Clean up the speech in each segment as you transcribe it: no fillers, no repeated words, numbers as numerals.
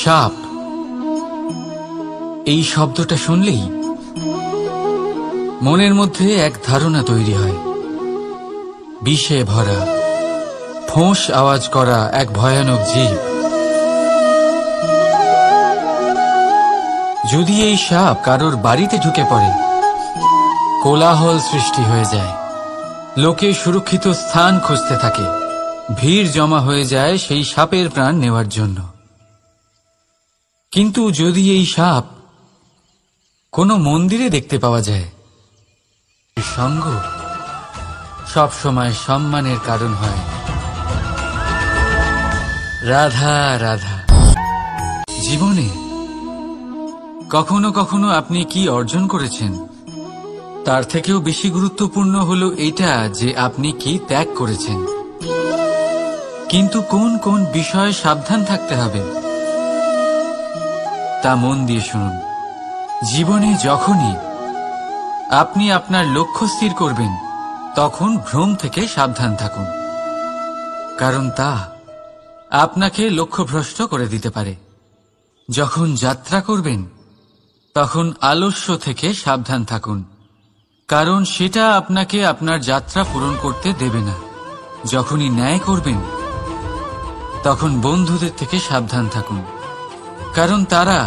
সাপ, এই শব্দটা শুনলেই মনের মধ্যে এক ধারণা তৈরি হয়। বিষে ভরা, ফোঁস আওয়াজ করা এক ভয়ানক জীব। যদি এই সাপ কারোর বাড়িতে ঢুকে পড়ে, কোলাহল সৃষ্টি হয়ে যায়। লোকে সুরক্ষিত স্থান খুঁজতে থাকে, ভিড় জমা হয়ে যায় সেই সাপের প্রাণ নেওয়ার জন্য। কিন্তু যদি এই সাপ কোনো মন্দিরে দেখতে পাওয়া যায়, সঙ্গ সব সময় সম্মানের কারণ হয়। রাধা রাধা। জীবনে কখনো কখনো আপনি কি অর্জন করেছেন, তার থেকেও বেশি গুরুত্বপূর্ণ হলো এইটা যে আপনি কি ত্যাগ করেছেন। কিন্তু কোন কোন বিষয়ে সাবধান থাকতে হবে তা মন দিয়ে শুনুন। জীবনে যখনই আপনি আপনার লক্ষ্য স্থির করবেন, তখন ভ্রম থেকে সাবধান থাকুন, কারণ তা আপনাকে লক্ষ্যভ্রষ্ট করে দিতে পারে। যখন যাত্রা করবেন, তখন আলস্য থেকে সাবধান থাকুন, কারণ সেটা আপনাকে আপনার যাত্রা পূরণ করতে দেবে না। যখনই ন্যায় করবেন, তখন বন্ধুদের থেকে সাবধান থাকুন, কারণ তারা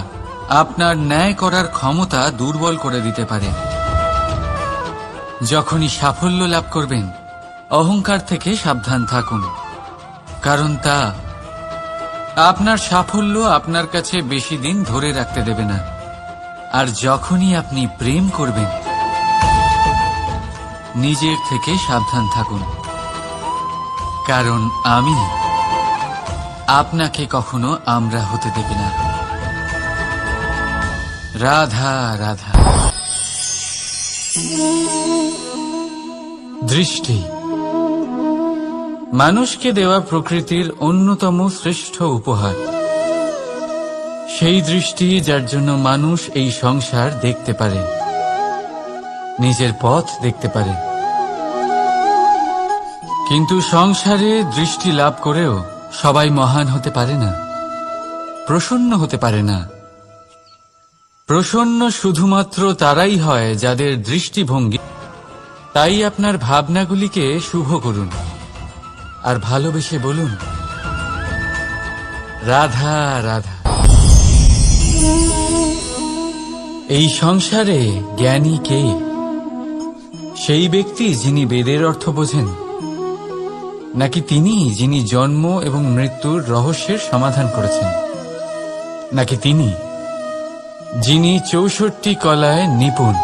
আপনার ন্যায় করার ক্ষমতা দুর্বল করে দিতে পারে। যখনই সাফল্য লাভ করবেন, অহংকার থেকে সাবধান থাকুন, কারণ তা আপনার সাফল্য আপনার কাছে বেশি দিন ধরে রাখতে দেবে না। আর যখনই আপনি প্রেম করবেন, নিজের থেকে সাবধান থাকুন, কারণ আমি আপনাকে কখনো আমরা হতে দেবে না। রাধা রাধা। দৃষ্টি মানুষকে দেওয়া প্রকৃতির অন্যতম শ্রেষ্ঠ উপহার। সেই দৃষ্টি যার জন্য মানুষ এই সংসার দেখতে পারে, নিজের পথ দেখতে পারে। কিন্তু সংসারে দৃষ্টি লাভ করেও সবাই মহান হতে পারে না, প্রসন্ন হতে পারে না। প্রসন্ন শুধুমাত্র তারাই হয় যাদের দৃষ্টিভঙ্গি। তাই আপনার ভাবনাগুলিকে শুভ করুন আর ভালোবেসে বলুন, রাধা রাধা। এই সংসারে জ্ঞানী কে? সেই ব্যক্তি যিনি বেদের অর্থ বোঝেন, নাকি তিনি যিনি জন্ম এবং মৃত্যুর রহস্যের সমাধান করেছেন, নাকি তিনি যিনি ৬৪ কলায় নিপুণ?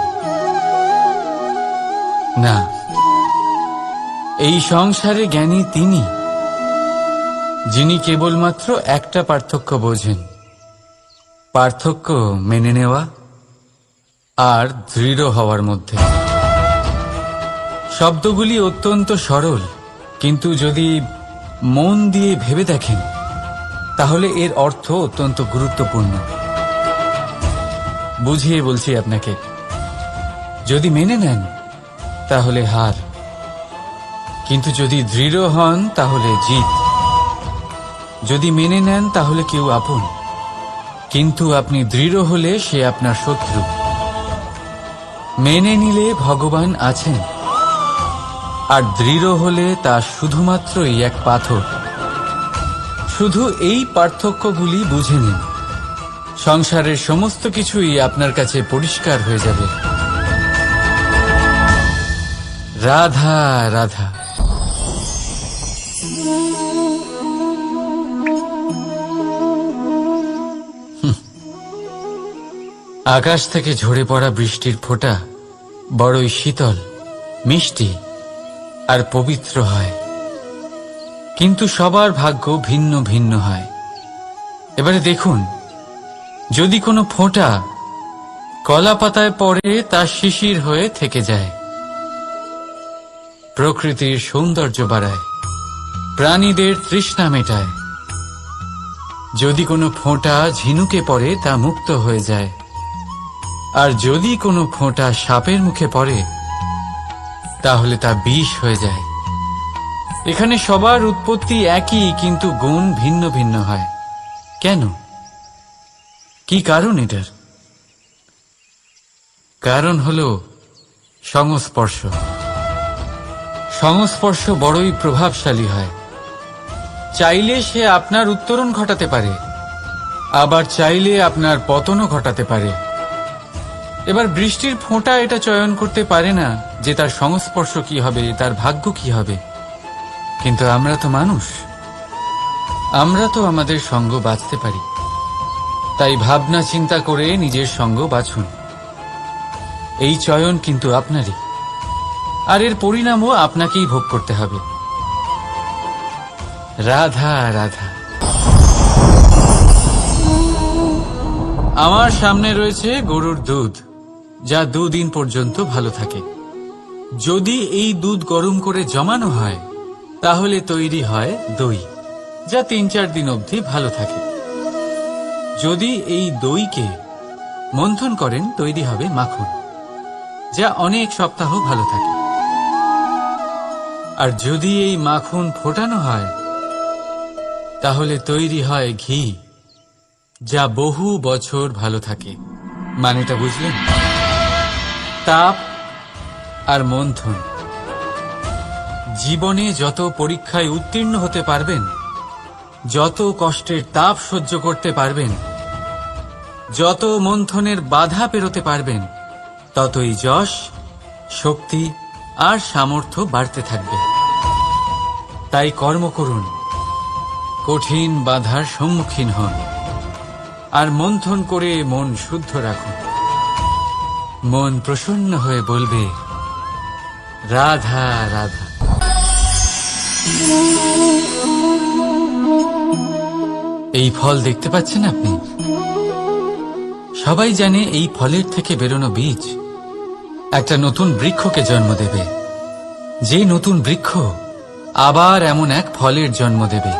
না, এই সংসারে জ্ঞানী তিনি যিনি কেবলমাত্র একটা পার্থক্য বোঝেন, পার্থক্য মেনে নেওয়া আর দৃঢ় হওয়ার মধ্যে। শব্দগুলি অত্যন্ত সরল, কিন্তু যদি মন দিয়ে ভেবে দেখেন, তাহলে এর অর্থ অত্যন্ত গুরুত্বপূর্ণ। বুঝিয়ে বলছি আপনাকে, যদি মেনে নেন তাহলে হার, কিন্তু যদি দৃঢ় হন তাহলে জিত। যদি মেনে নেন তাহলে কেউ আপন, কিন্তু আপনি দৃঢ় হলে সে আপনার শত্রু। মেনে নিলে ভগবান আছেন, আর দৃঢ় হলে তা শুধুমাত্রই এক পাথর। শুধু এই পার্থক্যগুলি বুঝে নিন, সংসারের সমস্ত কিছুই আপনার কাছে পরিষ্কার হয়ে যাবে। রাধা রাধা। আকাশ থেকে ঝরে পড়া বৃষ্টির ফোঁটা বড়ই শীতল, মিষ্টি আর পবিত্র হয়, কিন্তু সবার ভাগ্য ভিন্ন ভিন্ন হয়। এবারে দেখুন, যদি কোনো ফোঁটা কলা পাতায় পড়ে তা শিশির হয়ে থেকে যায়। প্রকৃতির সৌন্দর্য বাড়ায়, প্রাণীদের তৃষ্ণা মেটায়। যদি কোনো ফোঁটা ঝিনুকে পড়ে তা মুক্ত হয়ে যায়, আর যদি কোনো ফোঁটা সাপের মুখে পড়ে তাহলে তা বিষ হয়ে যায়। এখানে সবার উৎপত্তি একই, কিন্তু গুণ ভিন্ন ভিন্ন হয়। কেন? কি কারণ এটার? কারণ হলো সংস্পর্শ। সংস্পর্শ বড়ই প্রভাবশালী হয়। চাইলে সে আপনার উত্তরণ ঘটাতে পারে, আবার চাইলে আপনার পতনও ঘটাতে পারে। এবার বৃষ্টির ফোঁটা এটা চয়ন করতে পারে না যে তার সংস্পর্শ কি হবে, তার ভাগ্য কি হবে। কিন্তু আমরা তো মানুষ, আমরা তো আমাদের সঙ্গ বাঁচতে পারি। তাই ভাবনা চিন্তা করে নিজের সঙ্গ বাছুন। এই চয়ন কিন্তু আপনারই, আর এর পরিণামও আপনাকেই ভোগ করতে হবে। রাধা রাধা। আমার সামনে রয়েছে গরুর দুধ, যা 2 দিন পর্যন্ত ভালো থাকে। যদি এই দুধ গরম করে জমানো হয় তাহলে তৈরি হয় দই, যা 3-4 দিন অবধি ভালো থাকে। যদি এই দইকে মন্থন করেন তৈরি হবে মাখন, যা অনেক সপ্তাহ ভালো থাকে। আর যদি এই মাখন ফোটানো হয় তাহলে তৈরি হয় ঘি, যা বহু বছর ভালো থাকে। মানেটা বুঝলেন? তাপ আর মন্থন। জীবনে যত পরীক্ষায় উত্তীর্ণ হতে পারবেন, যত কষ্টের তাপ সহ্য করতে পারবেন, যত মন্থনের বাধা পেরোতে পারবেন, ততই যশ, শক্তি আর সামর্থ্য বাড়তে থাকবে। তাই কর্ম করুন, কঠিন বাধার সম্মুখীন হন, আর মন্থন করে মন শুদ্ধ রাখুন। মন প্রসন্ন হয়ে বলবে রাধা রাধা। এই ফল দেখতে পাচ্ছেন আপনি? সবাই জানে এই ফলের থেকে বেরোনো বীজ একটা নতুন বৃক্ষকে জন্ম দেবে, যে নতুন বৃক্ষ আবার এমন এক ফলের জন্ম দেবে।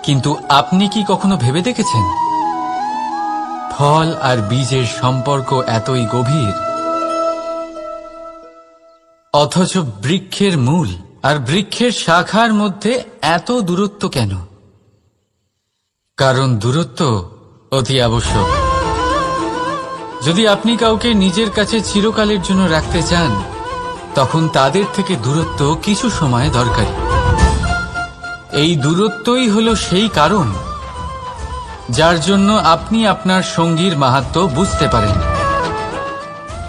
কিন্তু আপনি কি কখনো ভেবে দেখেছেন ফল আর বীজের সম্পর্ক এতই গভীর, অথচ বৃক্ষের মূল আর বৃক্ষের শাখার মধ্যে এত দূরত্ব কেন? কারণ দূরত্ব অতি আবশ্যক। যদি আপনি কাউকে নিজের কাছে চিরকালের জন্য রাখতে চান, তখন তাদের থেকে দূরত্ব কিছু সময় দরকারি। এই দূরত্বই হলো সেই কারণ যার জন্য আপনি আপনার সঙ্গীর মাহাত্ম্য বুঝতে পারেন।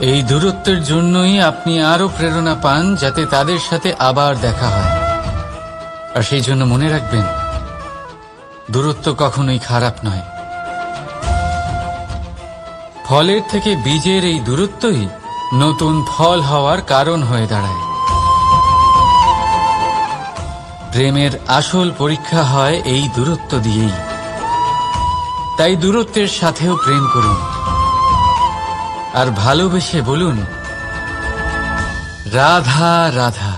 এই দূরত্বের জন্যই আপনি আরো প্রেরণা পান যাতে তাদের সাথে আবার দেখা হয়। আর সেই জন্য মনে রাখবেন, দূরত্ব কখনোই খারাপ নয়। ফলের থেকে বীজের এই দূরত্বই নতুন ফল হওয়ার কারণ হয়ে দাঁড়ায়। প্রেমের আসল পরীক্ষা হয় এই দূরত্ব দিয়েই। তাই দূরত্বের সাথেও প্রেম করুন, আর ভালোবেসে বলুন রাধা রাধা।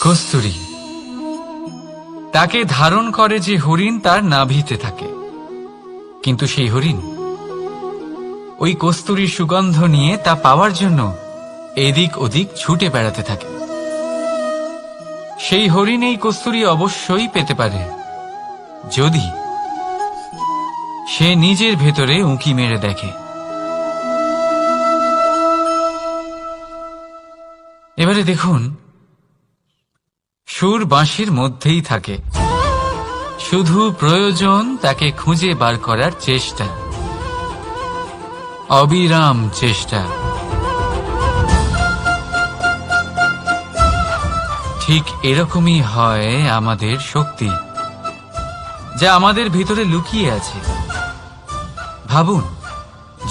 কস্তুরী তাকে ধারণ করে যে হরিণ তার নাভিতে থাকে, কিন্তু সেই হরিণ ওই কস্তুরীর সুগন্ধ নিয়ে তা পাওয়ার জন্য এদিক ওদিক ছুটে বেড়াতে থাকে। সেই হরিণ এই কস্তুরী অবশ্যই পেতে পারে যদি সে নিজের ভেতরে উঁকি মেরে দেখে। এবারে দেখুন, সুর বাঁশির মধ্যেই থাকে, শুধু প্রয়োজন তাকে খুঁজে বার করার চেষ্টা, অবিরাম চেষ্টা। ঠিক এরকমই হয় আমাদের শক্তি, যা আমাদের ভিতরে লুকিয়ে আছে। ভাবুন,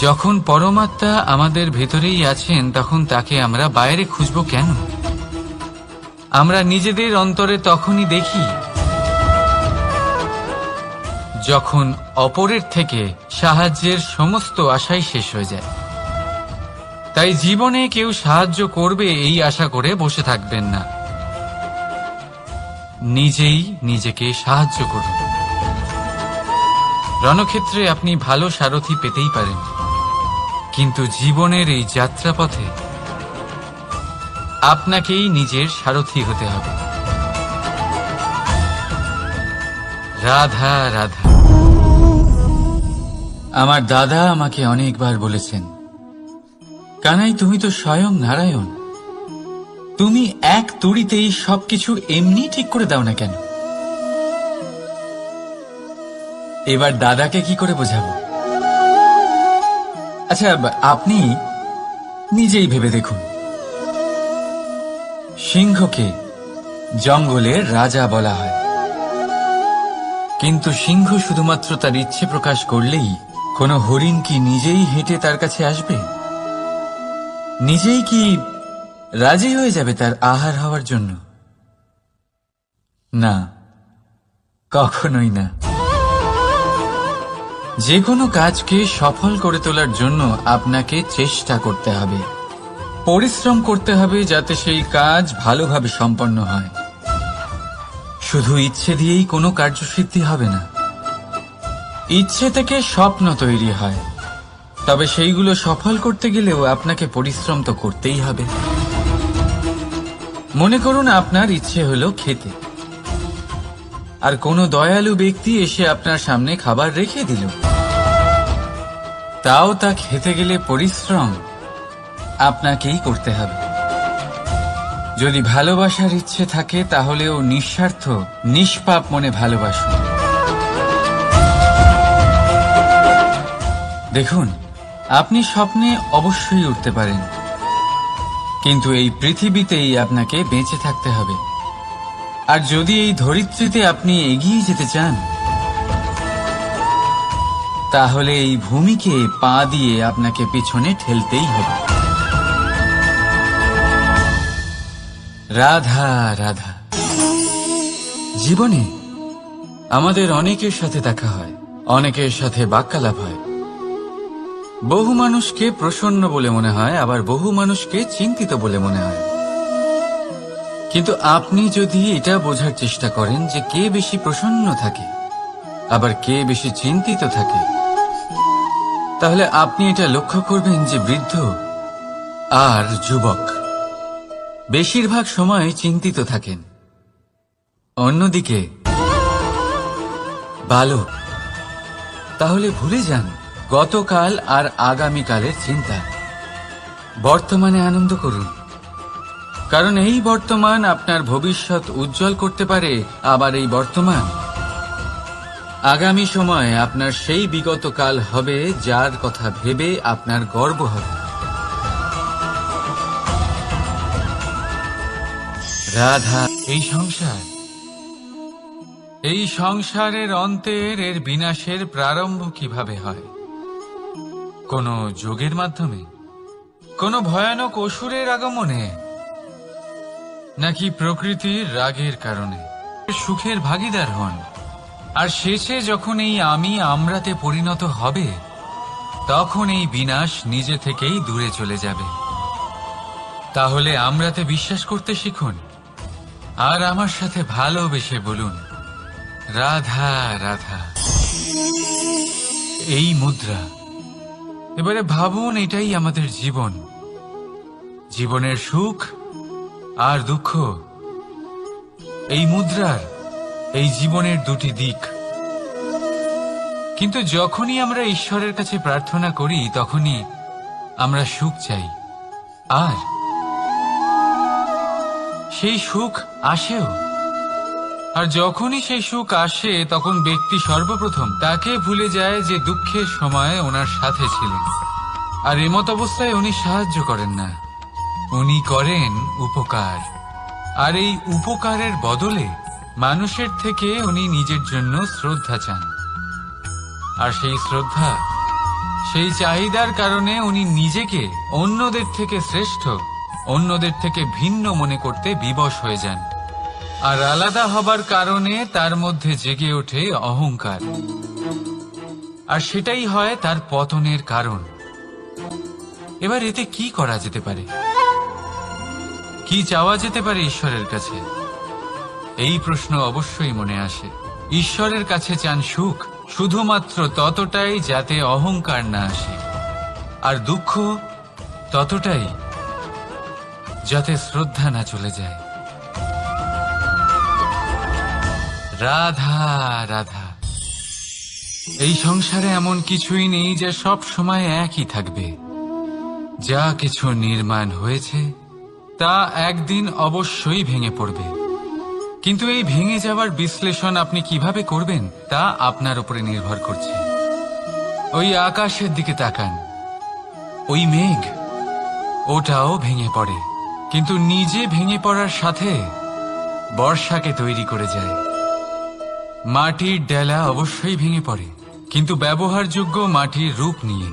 যখন পরমাত্মা আমাদের ভেতরেই আছেন, তখন তাকে আমরা বাইরে খুঁজব কেন? আমরা নিজেদের অন্তরে তখনই দেখি যখন অপরের থেকে সাহায্যের সমস্ত আশাই শেষ হয়ে যায়। তাই জীবনে কেউ সাহায্য করবে এই আশা করে বসে থাকবেন না, নিজেই নিজেকে সাহায্য করুন। রণক্ষেত্রে আপনি ভালো সারথি পেতেই পারেন, কিন্তু জীবনের এই যাত্রাপথে আপনাকেই নিজের সারথি হতে হবে। রাধা রাধা। আমার দাদা আমাকে অনেকবার বলেছেন, কানাই তুমি তো স্বয়ং নারায়ণ, তুমি এক তুড়িতেই সবকিছু এমনি ঠিক করে দাও না কেন? এবার দাদাকে কি করে বোঝাবো? আচ্ছা, আপনি নিজেই ভেবে দেখুন, সিংহকে জঙ্গলের রাজা বলা হয়, কিন্তু সিংহ শুধুমাত্র তার ইচ্ছে প্রকাশ করলেই কোনো হরিণ কি নিজেই হেঁটে তার কাছে আসবে? নিজেই কি রাজি হয়ে যাবে তার আহার হওয়ার জন্য? না, কখনোই না। যে কোনো কাজকে সফল করে তোলার জন্য আপনাকে চেষ্টা করতে হবে, পরিশ্রম করতে হবে, যাতে সেই কাজ ভালোভাবে সম্পন্ন হয়। শুধু ইচ্ছে দিয়েই কোনো কার্যসিদ্ধি হবে না। ইচ্ছে থেকে স্বপ্ন তৈরি হয়, তবে সেইগুলো সফল করতে গেলেও আপনাকে পরিশ্রম তো করতেই হবে। মনে করুন আপনার ইচ্ছে হলো খেতে, আর কোনো দয়ালু ব্যক্তি এসে আপনার সামনে খাবার রেখে দিল, তাও তা খেতে গেলে পরিশ্রম আপনাকেই করতে হবে। যদি ভালোবাসার ইচ্ছে থাকে তাহলেও নিঃস্বার্থ নিষ্পাপ মনে ভালোবাসুন। দেখুন, আপনি স্বপ্নে অবশ্যই উঠতে পারেন, কিন্তু এই পৃথিবীতেই আপনাকে বেঁচে থাকতে হবে। আর যদি এই ধরিত্রীতে আপনি এগিয়ে যেতে চান, তাহলে এই ভূমিকে পা দিয়ে আপনাকে পিছনে ঠেলতেই হবে। রাধা রাধা। জীবনে আমাদের অনেকের সাথে দেখা হয়, অনেকের সাথে বাক্যালাপ হয়। বহু মানুষকে প্রসন্ন বলে মনে হয়, আবার বহু মানুষকে চিন্তিত বলে মনে হয়। কিন্তু আপনি যদি এটা বোঝার চেষ্টা করেন যে কে বেশি প্রসন্ন থাকে আবার কে বেশি চিন্তিত থাকে, তাহলে আপনি এটা লক্ষ্য করবেন যে বৃদ্ধ আর যুবক বেশিরভাগ সময় চিন্তিত থাকেন, অন্যদিকে বালক তাহলে ভুলে যান গতকাল আর আগামীকালের চিন্তা। বর্তমানে আনন্দ করুন, কারণ এই বর্তমান আপনার ভবিষ্যৎ উজ্জ্বল করতে পারে। আবার এই বর্তমান আগামী সময়ে আপনার সেই বিগত কাল হবে যার কথা ভেবে আপনার গর্ব হবে। রাধা। এই সংসারের অন্তের এর বিনাশের প্রারম্ভ কিভাবে হয়? কোন যোগের মাধ্যমে, কোন ভয়ানক অসুরের আগমনে, নাকি প্রকৃতির রাগের কারণে? সুখের ভাগীদার হন, আর শেষে যখন এই আমি আমরাতে পরিণত হবে, তখন এই বিনাশ নিজে থেকেই দূরে চলে যাবে। তাহলে আমরাতে বিশ্বাস করতে শিখুন, আর আমার সাথে ভালোবেসে বলুন রাধা রাধা। এই মুদ্রা। এবারে ভাবুন, এটাই আমাদের জীবন, জীবনের সুখ আর দুঃখ। এই মুদ্রার এই জীবনের দুটি দিক। কিন্তু যখনই আমরা ঈশ্বরের কাছে প্রার্থনা করি, তখনই আমরা সুখ চাই, আর সেই সুখ আসেও। আর যখনই সেই সুখ আসে, তখন ব্যক্তি সর্বপ্রথম তাকে ভুলে যায় যে দুঃখের সময় ওনার সাথে ছিলেন। আর এমত অবস্থায় উনি সাহায্য করেন না, উনি করেন উপকার। আর এই উপকারের বদলে মানুষের থেকে উনি নিজের জন্য শ্রদ্ধা চান। আর সেই শ্রদ্ধা, সেই চাহিদার কারণে উনি নিজেকে অন্যদের থেকে শ্রেষ্ঠ, অন্যদের থেকে ভিন্ন মনে করতে বিবশ হয়ে যান। আর আলাদা হবার কারণে তার মধ্যে জেগে ওঠে অহংকার, আর সেটাই হয় তার পতনের কারণ। এবার এতে কি করা যেতে পারে? কি চাওয়া যেতে পারে ঈশ্বরের কাছে? এই প্রশ্ন অবশ্যই মনে আসে। ঈশ্বরের কাছে চান সুখ, শুধুমাত্র ততটাই যাতে অহংকার না আসে, আর দুঃখ ততটাই যাতে শ্রদ্ধা না চলে যায়। রাধা রাধা। এই সংসারে এমন কিছুই নেই যা সব সময় একই থাকবে। যা কিছু নির্মাণ হয়েছে তা একদিন অবশ্যই ভেঙে পড়বে, কিন্তু এই ভেঙে যাওয়ার বিশ্লেষণ আপনি কিভাবে করবেন তা আপনার উপরে নির্ভর করছে। ওই আকাশের দিকে তাকান, ওই মেঘ, ওটাও ভেঙে পড়ে, কিন্তু নিজে ভেঙে পড়ার সাথে বর্ষাকে তৈরি করে যায়। মাটির ডেলা অবশ্যই ভেঙে পড়ে, কিন্তু ব্যবহারযোগ্য মাটির রূপ নিয়ে।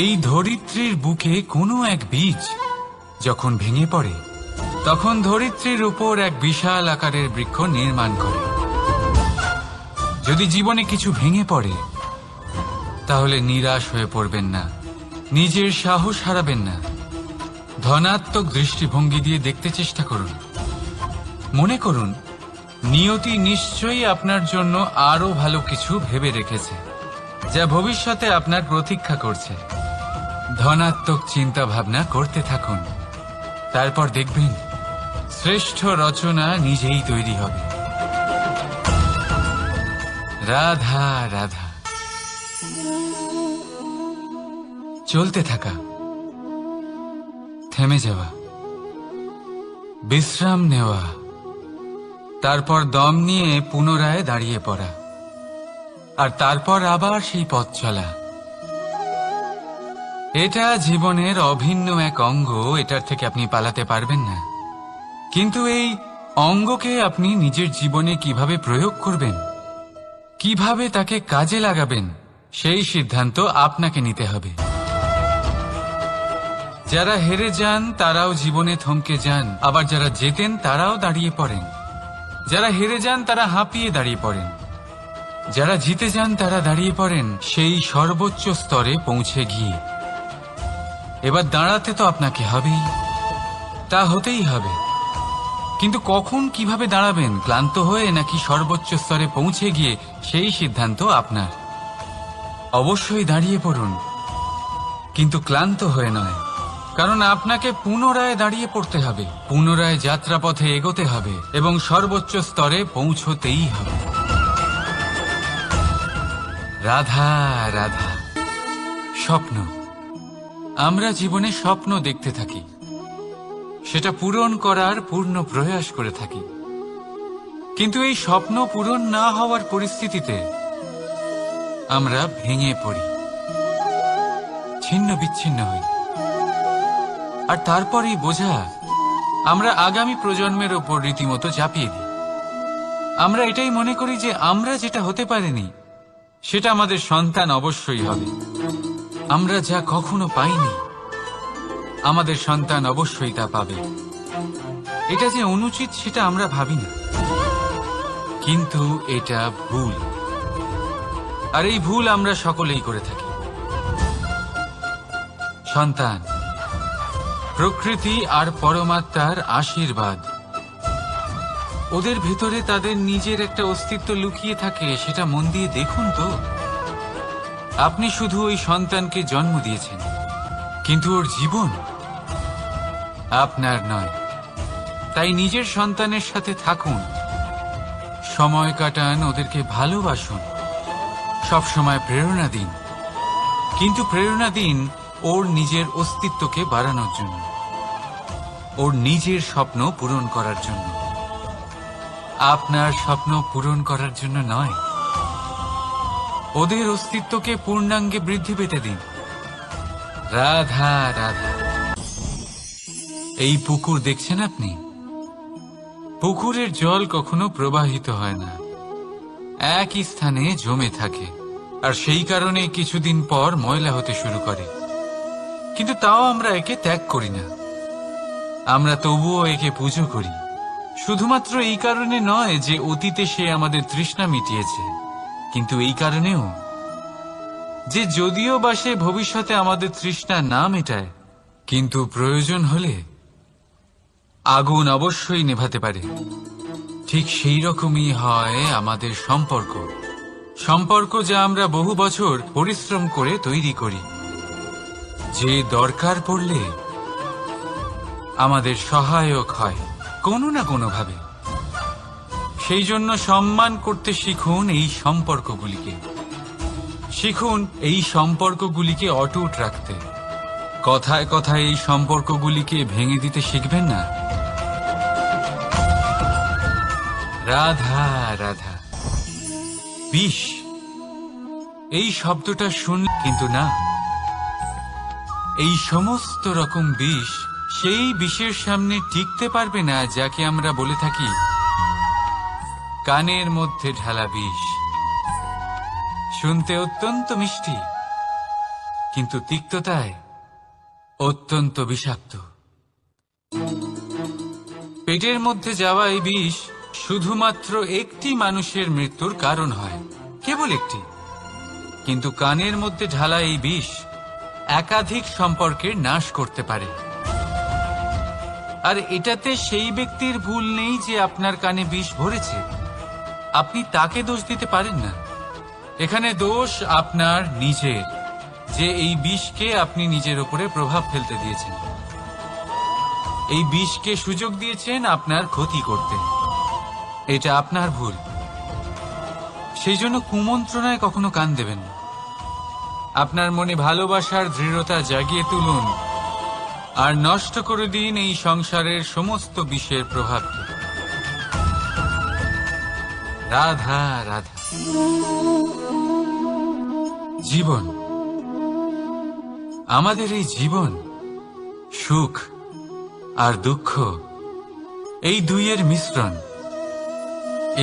এই ধরিত্রীর বুকে কোনো এক বীজ যখন ভেঙে পড়ে, তখন ধরিত্রীর উপর এক বিশাল আকারের বৃক্ষ নির্মাণ করে। যদি জীবনে কিছু ভেঙে পড়ে, তাহলে নিরাশ হয়ে পড়বেন না, নিজের সাহস হারাবেন না। ধনাত্মক দৃষ্টিভঙ্গি দিয়ে দেখতে চেষ্টা করুন। মনে করুন, নিয়তি নিশ্চয়ই আপনার জন্য আরো ভালো কিছু ভেবে রেখেছে, যা ভবিষ্যতে আপনার প্রতীক্ষা করছে। ধনাত্মক চিন্তা ভাবনা করতে থাকুন, তারপর দেখবেন শ্রেষ্ঠ রচনা নিজেই তৈরি হবে। রাধা রাধা। চলতে থাকা, থেমে যাওয়া, বিশ্রাম নেওয়া, তারপর দম নিয়ে পুনরায় দাঁড়িয়ে পড়া, আর তারপর আবার সেই পথ চলা। এটা জীবনের অভিন্ন এক অঙ্গ, এটার থেকে আপনি পালাতে পারবেন না। কিন্তু এই অঙ্গকে আপনি নিজের জীবনে কিভাবে প্রয়োগ করবেন, কিভাবে তাকে কাজে লাগাবেন, সেই সিদ্ধান্ত আপনাকে নিতে হবে। যারা হেরে যান তারাও জীবনে থমকে যান, আবার যারা জেতেন তারাও দাঁড়িয়ে পড়েন। যারা হেরে যান তারা হাঁপিয়ে দাঁড়িয়ে পড়েন, যারা জিতে যান তারা দাঁড়িয়ে পড়েন সেই সর্বোচ্চ স্তরে পৌঁছে গিয়ে। এবার দাঁড়াতে তো আপনাকে হবেই, তা হতেই হবে। কিন্তু কখন, কিভাবে দাঁড়াবেন, ক্লান্ত হয়ে নাকি সর্বোচ্চ স্তরে পৌঁছে গিয়ে, সেই সিদ্ধান্ত আপনার। অবশ্যই দাঁড়িয়ে পড়ুন, কিন্তু ক্লান্ত হয়ে নয়, কারণ আপনাকে পুনরায় দাঁড়িয়ে পড়তে হবে, পুনরায় যাত্রাপথে এগোতে হবে এবং সর্বোচ্চ স্তরে পৌঁছতেই হবে। রাধা রাধা। স্বপ্ন, আমরা জীবনে স্বপ্ন দেখতে থাকি, সেটা পূরণ করার পূর্ণ প্রয়াস করে থাকি। কিন্তু এই স্বপ্ন পূরণ না হওয়ার পরিস্থিতিতে আমরা ভেঙে পড়ি, ছিন্ন বিচ্ছিন্ন হই, আর তারপরই বোঝা আমরা আগামী প্রজন্মের ওপর রীতিমতো চাপিয়ে দিই। আমরা এটাই মনে করি যে আমরা যেটা হতে পারিনি সেটা আমাদের সন্তান অবশ্যই হবে। আমরা যা কখনো পাইনি আমাদের সন্তান অবশ্যই তা পাবে। এটা যে অনুচিত সেটা আমরা ভাবি না, কিন্তু এটা ভুল, আর এই ভুল আমরা সকলেই করে থাকি। সন্তান প্রকৃতি আর পরমাত্মার আশীর্বাদ। ওদের ভেতরে তাদের নিজের একটা অস্তিত্ব লুকিয়ে থাকে, সেটা মন দিয়ে দেখুন তো। আপনি শুধু ওই সন্তানকে জন্ম দিয়েছেন, কিন্তু ওর জীবন আপনার নয়। তাই নিজের সন্তানের সাথে থাকুন, সময় কাটান, ওদেরকে ভালোবাসুন, সবসময় প্রেরণা দিন, কিন্তু প্রেরণা দিন ওর নিজের অস্তিত্বকে বাড়ানোর জন্য, ওর নিজের স্বপ্ন পূরণ করার জন্য, আপনার স্বপ্ন পূরণ করার জন্য নয়। ওদের অস্তিত্বকে পূর্ণাঙ্গে বৃদ্ধি পেতে দিন। রাধা রাধা। এই পুকুর দেখছেন আপনি, পুকুরের জল কখনো প্রবাহিত হয় না, একই স্থানে জমে থাকে, আর সেই কারণে কিছুদিন পর ময়লা হতে শুরু করে। কিন্তু তাও আমরা একে ত্যাগ করি না, আমরা তবুও একে পুজো করি। শুধুমাত্র এই কারণে নয় যে অতীতে সে আমাদের তৃষ্ণা মিটিয়েছে, কিন্তু এই কারণেও যে যদিও বা সে ভবিষ্যতে আমাদের তৃষ্ণা না মেটায়, কিন্তু প্রয়োজন হলে আগুন অবশ্যই নেভাতে পারে। ঠিক সেই রকমই হয় আমাদের সম্পর্ক, সম্পর্ক যা আমরা বহু বছর পরিশ্রম করে তৈরি করি, যে দরকার পড়লে আমাদের সহায়ক হয় কোনো না কোনোভাবে। সেই জন্য সম্মান করতে শিখুন এই সম্পর্কগুলিকে। শিখুন এই সম্পর্কগুলিকে অটুট রাখতে। কথায় কথায় এই সম্পর্কগুলিকে ভেঙে দিতে শিখবেন না। রাধা রাধা। বিষ, এই শব্দটা শুন, কিন্তু না, এই সমস্ত রকম বিষ সেই বিষের সামনে টিকতে পারবে না যাকে আমরা বলে থাকি কানের মধ্যে ঢালা বিষ। শুনতে অত্যন্ত মিষ্টি, কিন্তু তিক্ততায় অত্যন্ত বিষাক্ত। পেটের মধ্যে যাওয়া এই বিষ শুধুমাত্র একটি মানুষের মৃত্যুর কারণ হয়, কেবল একটি। কিন্তু কানের মধ্যে ঢালা এই বিষ একাধিক সম্পর্কের নাশ করতে পারে। আর এটাতে সেই ব্যক্তির ভুল নেই যে আপনার কানে বিষ ভরেছে। আপনি তাকে দোষ দিতে পারেন না। এখানে দোষ আপনার নিজের, যে এই বিষকে আপনি নিজের উপরে প্রভাব ফেলতে দিয়েছেন। এই বিষকে সুযোগ দিয়েছেন আপনার ক্ষতি করতে। এটা আপনার ভুল। সেই জন্য কুমন্ত্রণায় কখনো কান দেবেন না। আপনার মনে ভালোবাসার দৃঢ়তা জাগিয়ে তুলুন আর নষ্ট করে দিন এই সংসারের সমস্ত বিষের প্রভাবকে। রাধা রাধা। জীবন, আমাদের এই জীবন সুখ আর দুঃখ, এই দুইয়ের মিশ্রণ।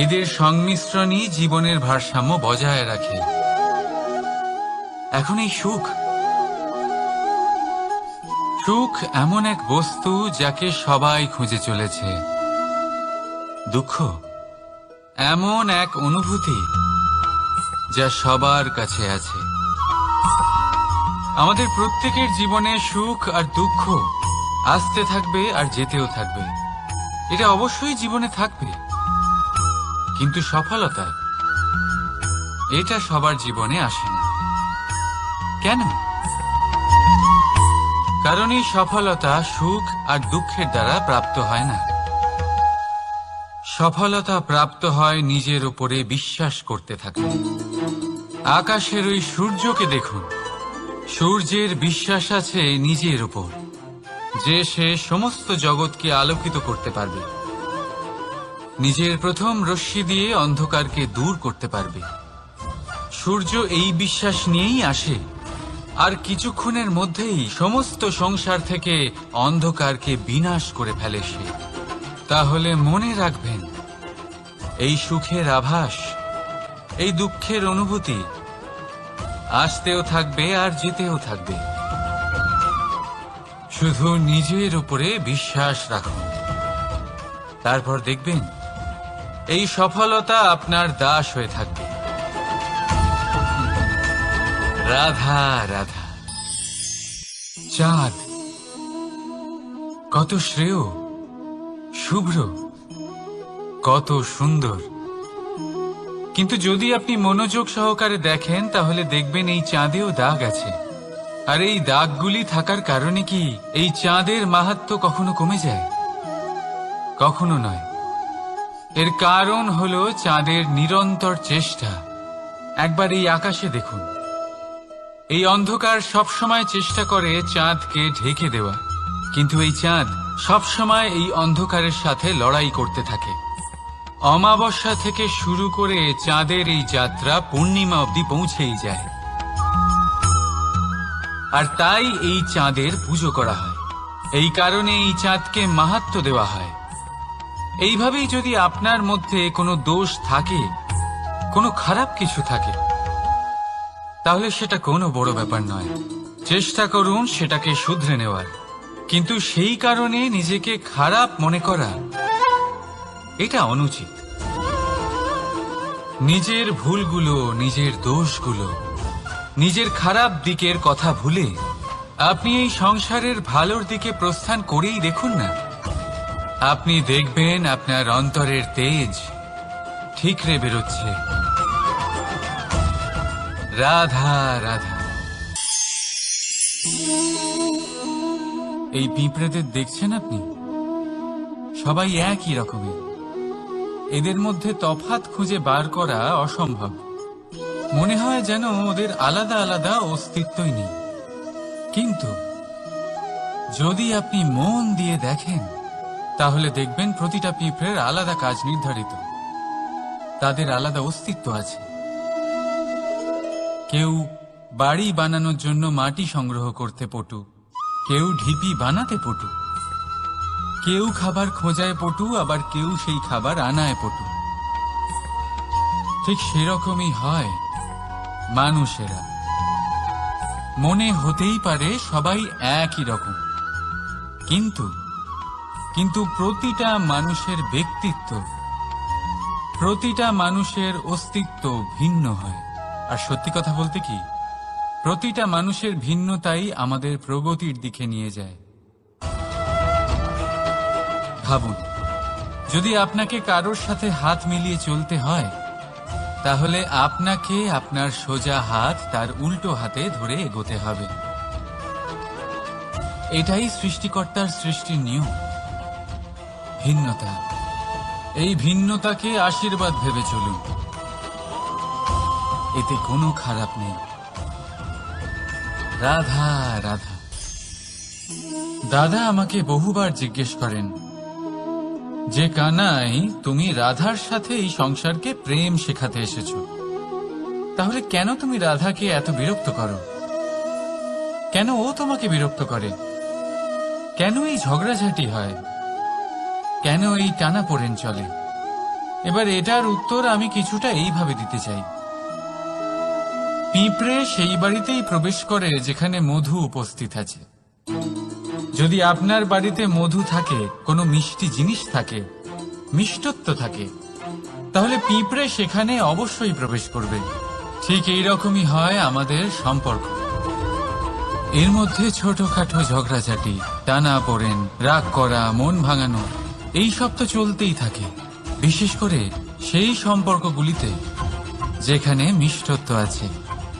এদের সংমিশ্রণই জীবনের ভারসাম্য বজায় রাখে। এখন এই সুখ, সুখ এমন এক বস্তু যাকে সবাই খুঁজে চলেছে। দুঃখ এমন এক অনুভূতি যা সবার কাছে আছে। আমাদের প্রত্যেকের জীবনে সুখ আর দুঃখ আসতে থাকবে আর যেতেও থাকবে। এটা অবশ্যই জীবনে থাকবে, কিন্তু সফলতা এটা সবার জীবনে আসে না। কেন? কারণ এই সফলতা সুখ আর দুঃখের দ্বারা প্রাপ্ত হয় না। সফলতা প্রাপ্ত হয় নিজের উপরে বিশ্বাস করতে থাকলে। আকাশের ওই সূর্যকে দেখুন। সূর্যের বিশ্বাস আছে নিজের উপর যে সে সমস্ত জগৎকে আলোকিত করতে পারবে। নিজের প্রথম রশ্মি দিয়ে অন্ধকারকে দূর করতে পারবে। সূর্য এই বিশ্বাস নিয়েই আসে, আর কিছুক্ষণের মধ্যেই সমস্ত সংসার থেকে অন্ধকারকে বিনাশ করে ফেলে সে। তাহলে মনে রাখবেন, এই সুখের আভাস, এই দুঃখের অনুভূতি আসতেও থাকবে আর যেতেও থাকবে। শুধু নিজের উপরে বিশ্বাস রাখুন, তারপর দেখবেন এই সফলতা আপনার দাস হয়ে থাকবে। রাধা রাধা। চাঁদ কত শ্রেয়, শুভ্র, কত সুন্দর। কিন্তু যদি আপনি মনোযোগ সহকারে দেখেন তাহলে দেখবেন এই চাঁদেও দাগ আছে। আর এই দাগগুলি থাকার কারণে কি এই চাঁদের মাহাত্ম্য কখনো কমে যায়? কখনো নয়। এর কারণ হলো চাঁদের নিরন্তর চেষ্টা। একবার এই আকাশে দেখুন। এই অন্ধকার সবসময় চেষ্টা করে চাঁদকে ঢেকে দেওয়া, কিন্তু এই চাঁদ সবসময় এই অন্ধকারের সাথে লড়াই করতে থাকে। অমাবস্যা থেকে শুরু করে চাঁদের এই যাত্রা পূর্ণিমা অবধি পৌঁছেই যায়। আর তাই এই চাঁদের পুজো করা হয়। এই কারণে এই চাঁদকে মাহাত্ম্য দেওয়া হয়। এইভাবেই যদি আপনার মধ্যে কোনো দোষ থাকে, কোনো খারাপ কিছু থাকে, তাহলে সেটা কোনো বড় ব্যাপার নয়। চেষ্টা করুন সেটাকে শুধরে নেওয়ার। কিন্তু সেই কারণে নিজেকে খারাপ মনে করা, এটা অনুচিত। নিজের ভুলগুলো, নিজের দোষগুলো, নিজের খারাপ দিকের কথা ভুলে আপনি এই সংসারের ভালোর দিকে প্রস্থান করেই দেখুন না। আপনি দেখবেন আপনার অন্তরের তেজ ঠিকরে বেরোচ্ছে। রাধা রাধা। এই পিঁপড়েদের দেখছেন আপনি? সবাই একই রকমের। এদের মধ্যে তফাৎ খুঁজে বার করা অসম্ভব। মনে হয় যেন ওদের আলাদা আলাদা অস্তিত্বই নেই। কিন্তু যদি আপনি মন দিয়ে দেখেন, তাহলে দেখবেন প্রতিটা পিঁপড়ের আলাদা কাজ নির্ধারিত, তাদের আলাদা অস্তিত্ব আছে। কেউ বাড়ি বানানোর জন্য মাটি সংগ্রহ করতে পটু, কেউ ঢিপি বানাতে পটু, কেউ খাবার খোঁজায় পটু, আবার কেউ সেই খাবার আনায় পটু। ঠিক সেরকমই হয় মানুষেরা। মনে হতেই পারে সবাই একই রকম, কিন্তু প্রতিটা মানুষের ব্যক্তিত্ব, প্রতিটা মানুষের অস্তিত্ব ভিন্ন হয়। আর সত্যি কথা বলতে কি, প্রতিটা মানুষের ভিন্নতাই আমাদের প্রগতির দিকে নিয়ে যায়। ভাবুন, যদি আপনাকে কারোর সাথে হাত মিলিয়ে চলতে হয়, তাহলে আপনাকে আপনার সোজা হাত তার উল্টো হাতে ধরে এগোতে হবে। এটাই সৃষ্টিকর্তার সৃষ্টির নিয়ম। ভিন্নতা, এই ভিন্নতাকে আশীর্বাদ ভেবে চলুন, এতে কোনো খারাপ নেই। রাধা রাধা। দাদা আমাকে বহুবার জিজ্ঞেস করেন যে, কানাই, তুমি রাধার সাথে এই সংসারকে প্রেম শেখাতে এসেছো, তাহলে কেন তুমি রাধাকে এত বিরক্ত করো? কেন ও তোমাকে বিরক্ত করে? কেন এই ঝগড়াঝাটি হয়? কেন এই টানাপোড়েন চলে? এবার এটার উত্তর আমি কিছুটা এইভাবে দিতে চাই। পিঁপড়ে সেই বাড়িতেই প্রবেশ করে যেখানে মধু উপস্থিত আছে। যদি আপনার বাড়িতে মধু থাকে, কোনো মিষ্টি জিনিস থাকে, মিষ্টত্ব থাকে, তাহলে পিঁপড়ে সেখানে অবশ্যই প্রবেশ করবে। ঠিক এইরকমই হয় আমাদের সম্পর্ক। এর মধ্যে ছোটখাটো ঝগড়াঝাটি, টানাপোড়েন, রাগ করা, মন ভাঙানো, এই সব তো চলতেই থাকে। বিশেষ করে সেই সম্পর্কগুলিতে যেখানে মিষ্টত্ব আছে।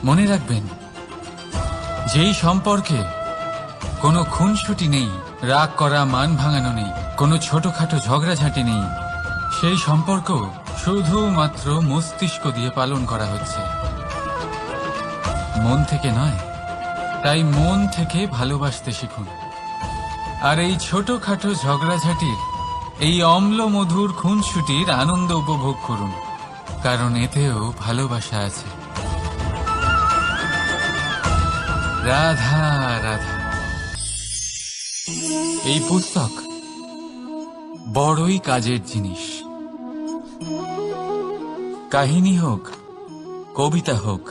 মনে রাখবেন, যেই সম্পর্কে কোনো খুনসুটি নেই, রাগ করা, মান ভাঙানো নেই, কোনো ছোটখাটো ঝগড়াঝাটি নেই, সেই সম্পর্ক শুধুমাত্র মস্তিষ্ক দিয়ে পালন করা হচ্ছে, মন থেকে নয়। তাই মন থেকে ভালোবাসতে শিখুন। আর এই ছোটখাটো ঝগড়াঝাটির, এই অম্ল মধুর খুনসুটির আনন্দ উপভোগ করুন, কারণ এতেও ভালোবাসা আছে। রাধা রাধা। এই পুস্তক বড়ই কাজের জিনিস। কাহিনী হোক, কবিতা হোক,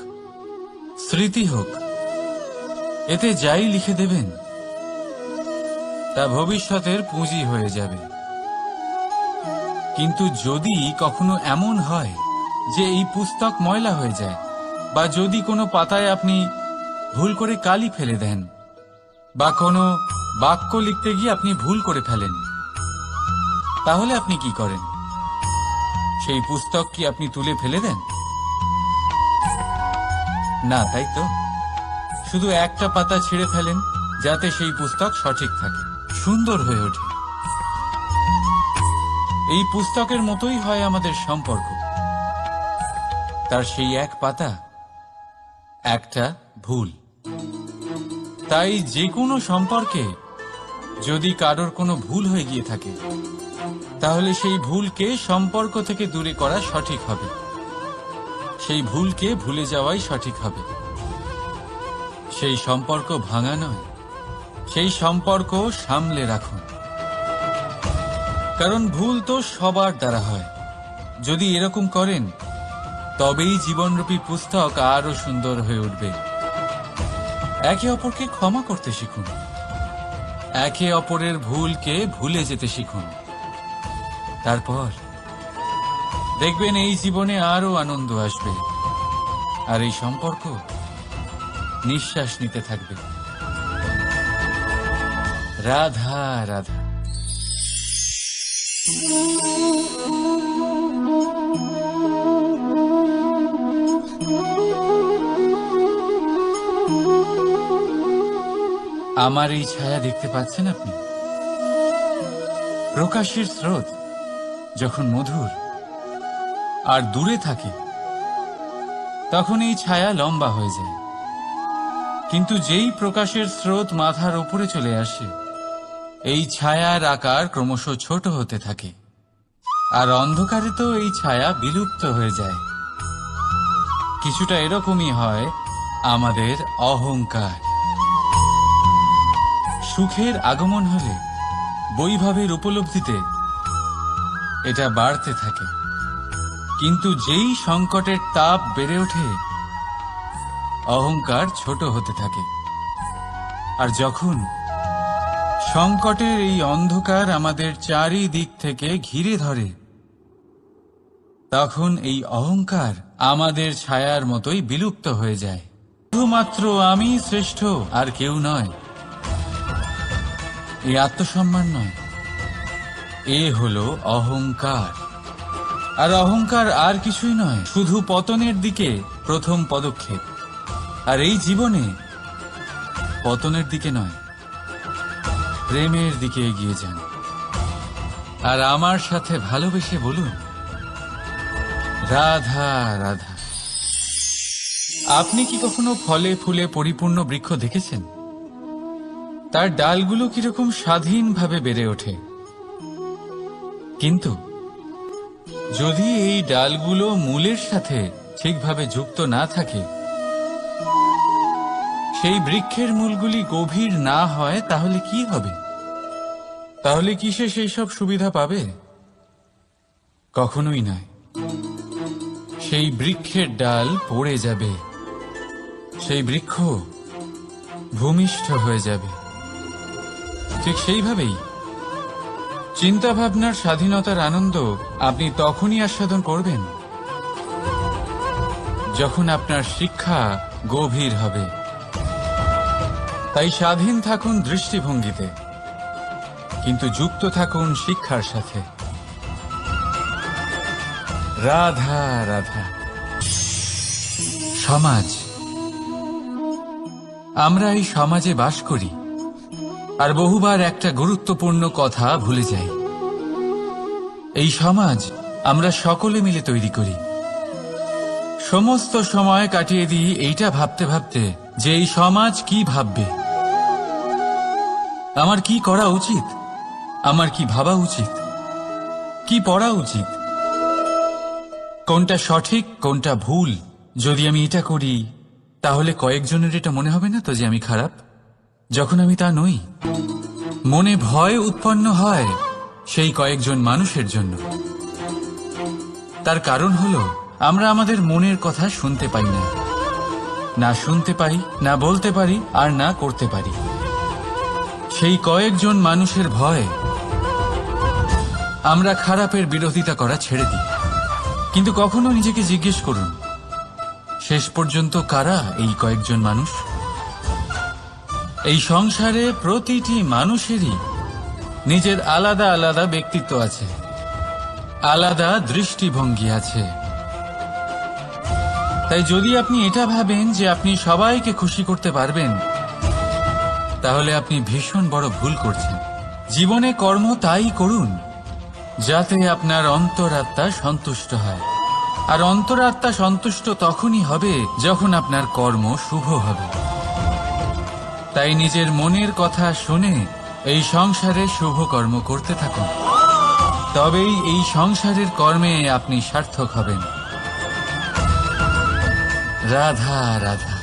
স্মৃতি হোক, এতে যাই লিখে দেবেন তা ভবিষ্যতের পুঁজি হয়ে যাবে। কিন্তু যদি কখনো এমন হয় যে এই পুস্তক ময়লা হয়ে যায়, বা যদি কোনো পাতায় আপনি ভুল করে কালি ফেলে দেন, বা কোনো বাক্য লিখতে গিয়ে আপনি ভুল করে ফেলেন, তাহলে আপনি কি করেন? সেই পুস্তক কি আপনি তুলে ফেলে দেন? না, তাই তো। শুধু একটা পাতা ছিঁড়ে ফেলেন, যাতে সেই পুস্তক সঠিক থাকে, সুন্দর হয়ে ওঠে। এই পুস্তকের মতোই হয় আমাদের সম্পর্ক। তার সেই এক পাতা, একটা ভুল। তাই যে কোনো সম্পর্কে যদি কারোর কোনো ভুল হয়ে গিয়ে থাকে, তাহলে সেই ভুলকে সম্পর্ক থেকে দূরে করা সঠিক হবে। সেই ভুলকে ভুলে যাওয়াই সঠিক হবে। সেই সম্পর্ক ভাঙা নয়, সেই সম্পর্ক সামলে রাখুন। কারণ ভুল তো সবার দ্বারা হয়। যদি এরকম করেন, তবেই জীবনরূপী পুস্তক আরো সুন্দর হয়ে উঠবে। একে অপরকে ক্ষমা করতে শিখুন, একে অপরের ভুলকে ভুলে যেতে শিখুন। তারপর দেখবেন এই জীবনে আরো আনন্দ আসবে, আর এই সম্পর্ক নিঃশ্বাস নিতে থাকবে। রাধা রাধা। আমার এই ছায়া দেখতে পাচ্ছেন আপনি? প্রকাশের স্রোত যখন মধুর, আর দূরে থাকে, তখন এই ছায়া লম্বা হয়ে যায়। কিন্তু যেই প্রকাশের স্রোত মাথার উপরে চলে আসে, এই ছায়ার আকার ক্রমশ ছোট হতে থাকে, আর অন্ধকারে তো এই ছায়া বিলুপ্ত হয়ে যায়। কিছুটা এরকমই হয় আমাদের অহংকার। সুখের আগমন হলে, বৈভবের উপলব্ধিতে এটা বাড়তে থাকে, কিন্তু যেই সংকটের তাপ বেড়ে ওঠে, অহংকার ছোট হতে থাকে। আর যখন সংকটের এই অন্ধকার আমাদের চারিদিক থেকে ঘিরে ধরে, তখন এই অহংকার আমাদের ছায়ার মতোই বিলুপ্ত হয়ে যায়। শুধুমাত্র আমি শ্রেষ্ঠ, আর কেউ নয়, এই আত্মসম্মান নয়, এ হলো অহংকার। আর অহংকার আর কিছুই নয়, শুধু পতনের দিকে প্রথম পদক্ষেপ। আর এই জীবনে পতনের দিকে নয়, প্রেমের দিকে এগিয়ে যান। আর আমার সাথে ভালোবেসে বলুন, রাধা রাধা। আপনি কি কখনো ফলে ফুলে পরিপূর্ণ বৃক্ষ দেখেছেন? তার ডালগুলো কিরকম স্বাধীনভাবে বেড়ে ওঠে, কিন্তু যদি এই ডালগুলো মূলের সাথে ঠিকভাবে যুক্ত না থাকে, সেই বৃক্ষের মূলগুলি গভীর না হয়, তাহলে কি হবে? তাহলে কি সে সেই সব সুবিধা পাবে? কখনোই নয়। সেই বৃক্ষের ডাল পড়ে যাবে, সেই বৃক্ষ ভূমিষ্ঠ হয়ে যাবে। ঠিক সেইভাবেই চিন্তাভাবনার স্বাধীনতার আনন্দ আপনি তখনই আস্বাদন করবেন, যখন আপনার শিক্ষা গভীর হবে। তাই স্বাধীন থাকুন দৃষ্টিভঙ্গিতে, কিন্তু যুক্ত থাকুন শিক্ষার সাথে। রাধা রাধা। সমাজ, আমরা এই সমাজে বাস করি, আর বহুবার একটা গুরুত্বপূর্ণ কথা ভুলে যাই। এই সমাজ আমরা সকলে মিলে তৈরি করি। সমস্ত সময় কাটিয়ে দিই এইটা ভাবতে ভাবতে যে এই সমাজ কি ভাববে, আমার কি করা উচিত, আমার কি ভাবা উচিত, কি পড়া উচিত, কোনটা সঠিক কোনটা ভুল। যদি আমি এটা করি, তাহলে কয়েকজনের এটা মনে হবে না তো যে আমি খারাপ, যখন আমি তা নই। মনে ভয় উৎপন্ন হয় সেই কয়েকজন মানুষের জন্য। তার কারণ হলো, আমরা আমাদের মনের কথা শুনতে পাই না, না শুনতে পারি, না বলতে পারি, আর না করতে পারি। সেই কয়েকজন মানুষের ভয় আমরা খারাপের বিরোধিতা করা ছেড়ে দিই। কিন্তু কখনো নিজেকে জিজ্ঞেস করুন, শেষ পর্যন্ত কারা এই কয়েকজন মানুষ? এই সংসারে প্রতিটি মানুষেরই নিজের আলাদা আলাদা ব্যক্তিত্ব আছে, আলাদা দৃষ্টিভঙ্গি আছে। তাই যদি আপনি এটা ভাবেন যে আপনি সবাইকে খুশি করতে পারবেন, তাহলে আপনি ভীষণ বড় ভুল করছেন। জীবনে কর্ম তাই করুন যাতে আপনার অন্তরাত্মা সন্তুষ্ট হয়। আর অন্তরাত্মা সন্তুষ্ট তখনই হবে যখন আপনার কর্ম শুভ হবে। তাই নিজের মনের কথা শুনে এই সংসারে শুভ কর্ম করতে থাকুন, তবেই এই সংসারের কর্মে আপনি সার্থক হবেন। রাধা রাধা।